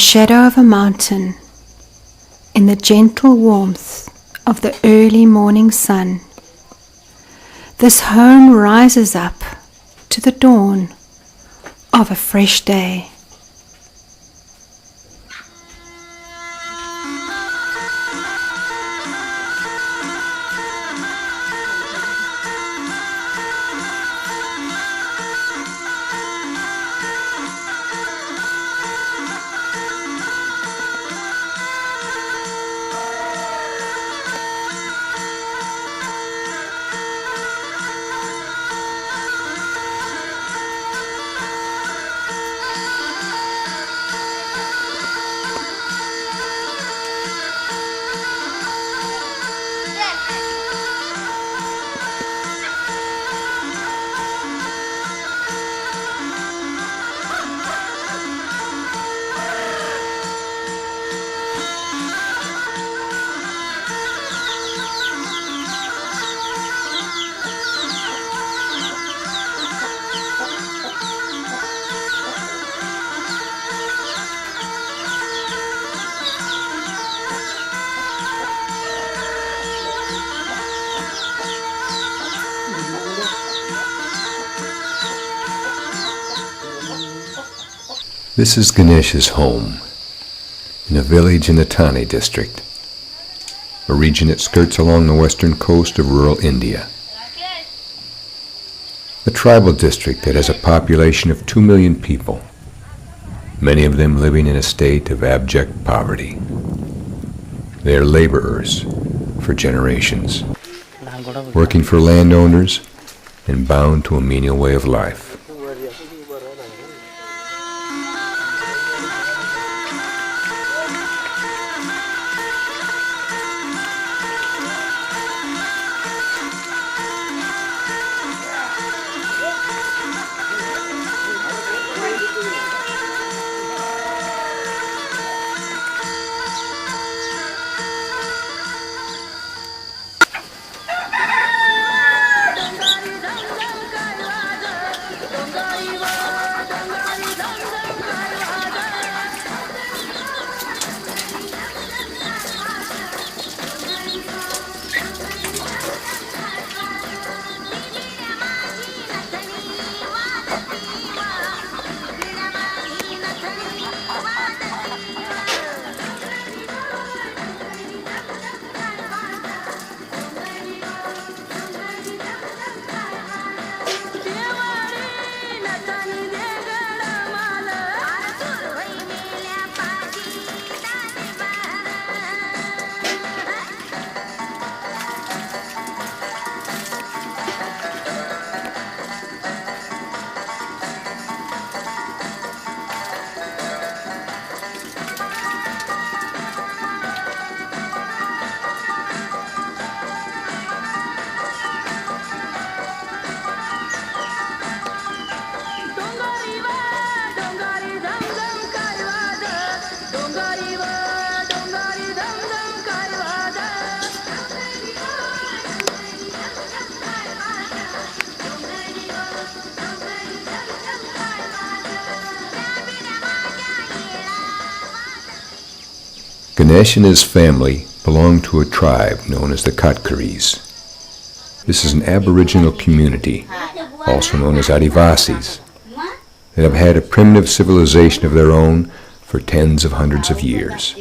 shadow of a mountain, in the gentle warmth of the early morning sun, this home rises up to the dawn of a fresh day. This is Ganesh's home, in a village in the Thane district, a region that skirts along the western coast of rural India. A tribal district that has a population of 2 million people, many of them living in a state of abject poverty. They are laborers for generations, working for landowners and bound to a menial way of life. Ganesh and his family belong to a tribe known as the Khatkaris. This is an aboriginal community, also known as Adivasis, that have had a primitive civilization of their own for tens of hundreds of years.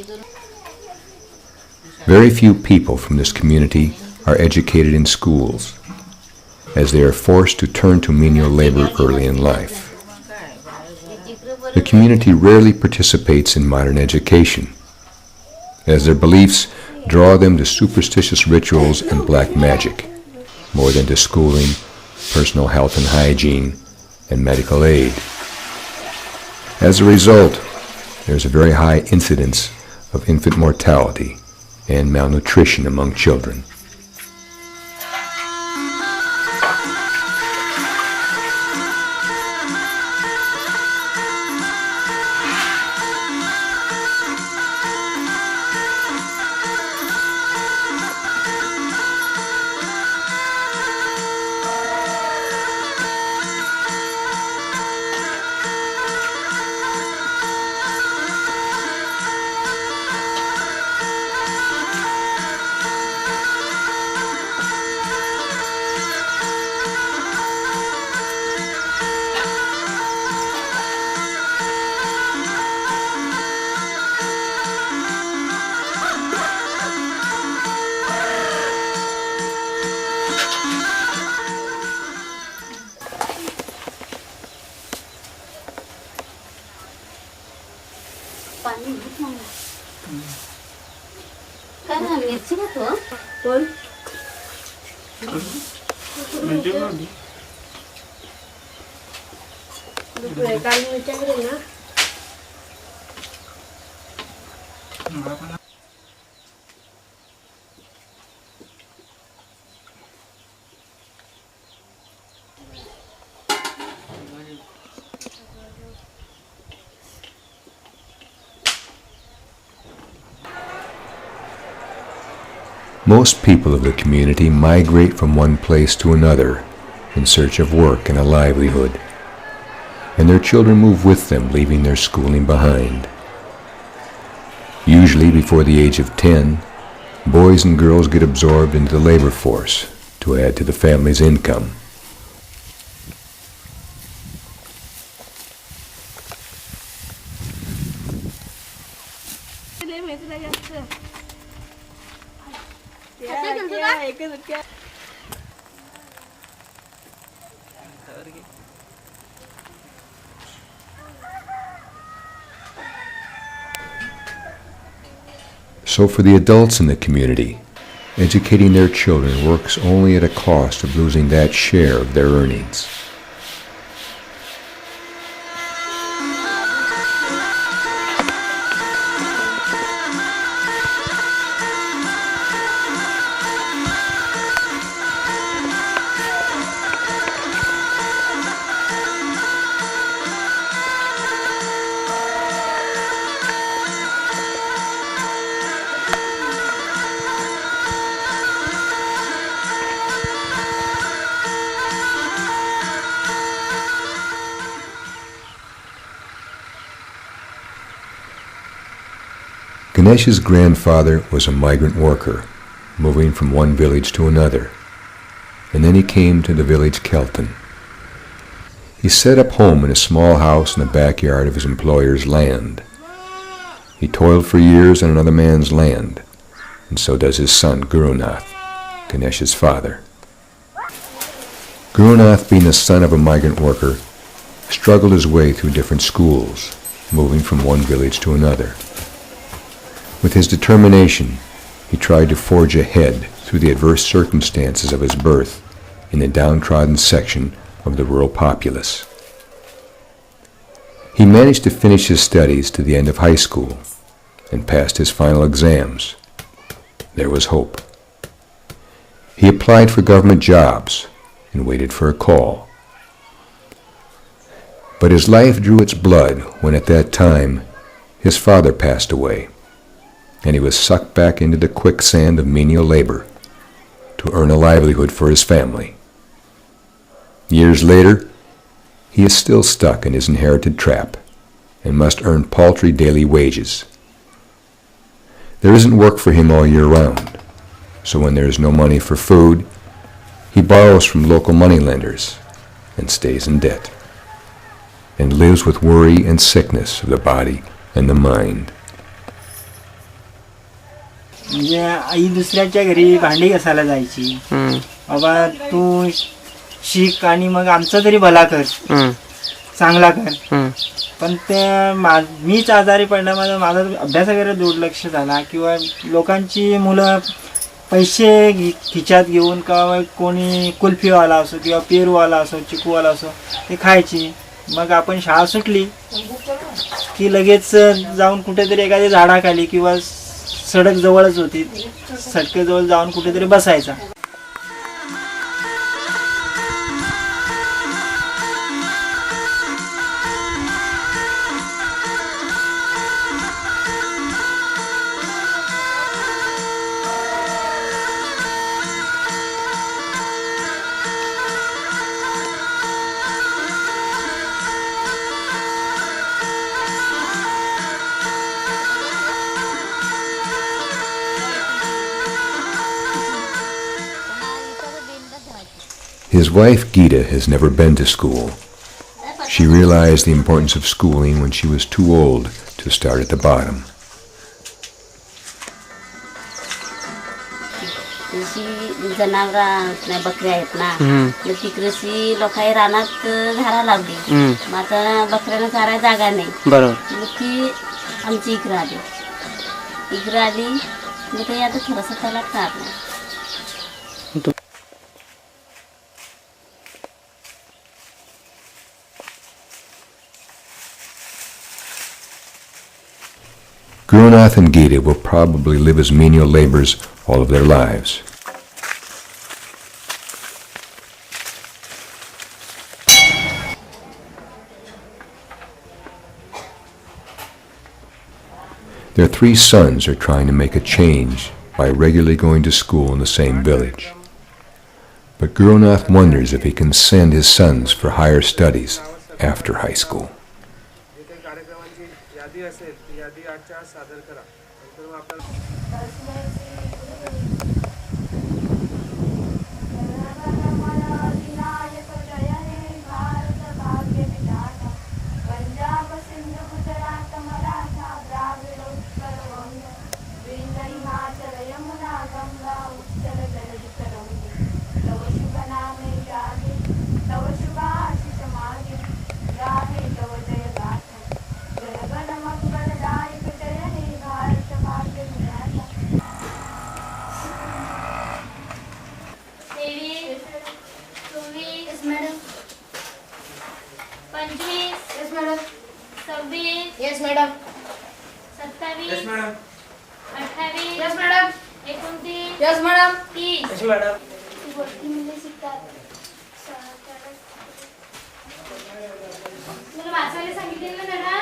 Very few people from this community are educated in schools, as they are forced to turn to menial labor early in life. The community rarely participates in modern education, as their beliefs draw them to superstitious rituals and black magic, more than to schooling, personal health and hygiene, and medical aid. As a result, there's a very high incidence of infant mortality and malnutrition among children. काय ना मिरची खातो कोण काल मिरच्या गेली ना Most people of the community migrate from one place to another in search of work and a livelihood, and their children move with them, leaving their schooling behind. Usually before the age of 10, boys and girls get absorbed into the labor force to add to the family's income. So for the adults in the community, educating their children works only at a cost of losing that share of their earnings. Ganesh's grandfather was a migrant worker, moving from one village to another, and then he came to the village Kelton. He set up home in a small house in the backyard of his employer's land. He toiled for years on another man's land, and so does his son Gurunath, Ganesh's father. Gurunath, being the son of a migrant worker, struggled his way through different schools, moving from one village to another. With his determination, he tried to forge ahead through the adverse circumstances of his birth in the downtrodden section of the rural populace. He managed to finish his studies to the end of high school and passed his final exams. There was hope. He applied for government jobs and waited for a call. But his life drew its blood when at that time his father passed away, and he was sucked back into the quicksand of menial labor to earn a livelihood for his family. Years later, he is still stuck in his inherited trap and must earn paltry daily wages. There isn't work for him all year round, so when there is no money for food, he borrows from local moneylenders and stays in debt, and lives with worry and sickness of the body and the mind. म्हणजे आई दुसऱ्याच्या घरी भांडी घासायला जायची, बाबा तू शिक आणि मग आमचा तरी भला कर, चांगला कर. पण ते मीच आजारी पडल्यामुळे माझा अभ्यासाकडे दुर्लक्ष झाला, किंवा लोकांची मुलं पैसे खिच्यात घेऊन किंवा कोणी कुल्फीवाला असो किंवा पेरूवाला असो चिकूवाला असो ते खायची. मग आपण शाळा सुटली की लगेच जाऊन कुठेतरी एखाद्या झाडाखाली किंवा सडक जवळच होती, सडकेजवळ जाऊन कुठेतरी बसायचा. His wife Gita has never been to school. She realized the importance of schooling when she was too old to start at the bottom. जनावर बकऱ्या आहेत ना, मग ती कृषी लोकांनी रानात झाडा लावली. माझा बकऱ्याला चारायला जागा नाही, बरोबर. मग ती आमची इकडे आली. इकडं आली मी काही आता थोडंसं त्याला काढलं. Gurunath and Gita will probably live as menial laborers all of their lives. Their 3 sons are trying to make a change by regularly going to school in the same village. But Gurunath wonders if he can send his sons for higher studies after high school. Yes, madam. 27 Yes, madam. 28 Yes, madam. 29 Yes, madam. 30 Yes, madam. तुला वाचायला सांगितलेलं ना ना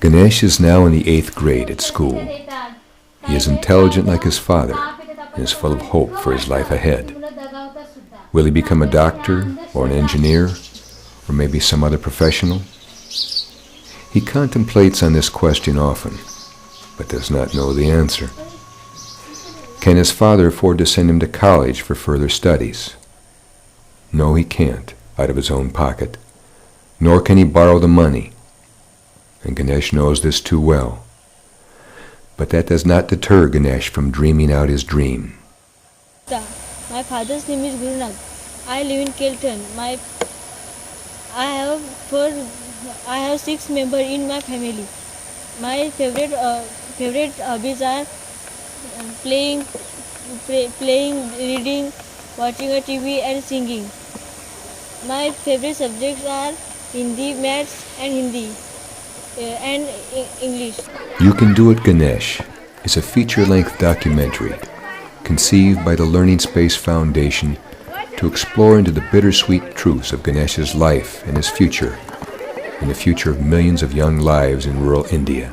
Ganesh is now in the 8th grade at school. He is intelligent like his father and is full of hope for his life ahead. Will he become a doctor or an engineer or maybe some other professional? He contemplates on this question often, but does not know the answer. Can his father afford to send him to college for further studies? No, he can't, out of his own pocket, nor can he borrow the money. And Ganesh knows this too well. But that does not deter Ganesh from dreaming out his dream. My father's name is Gurunath. I live in Kelton. I have 6 members in my family. My favorite hobbies are playing, reading, watching a TV, and singing. My favorite subjects are Hindi, Maths, and English. You Can Do It, Ganesh is a feature-length documentary conceived by the Learning Space Foundation to explore into the bittersweet truths of Ganesh's life and his future, and the future of millions of young lives in rural India.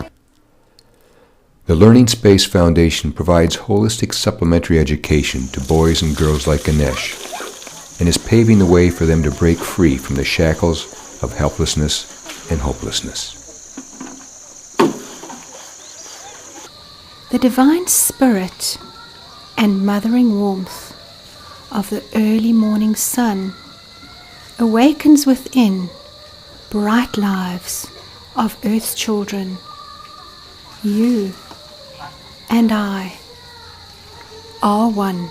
The Learning Space Foundation provides holistic supplementary education to boys and girls like Ganesh, and is paving the way for them to break free from the shackles of helplessness and hopelessness. The divine spirit and mothering warmth of the early morning sun awakens within bright lives of Earth's children. You and I are one.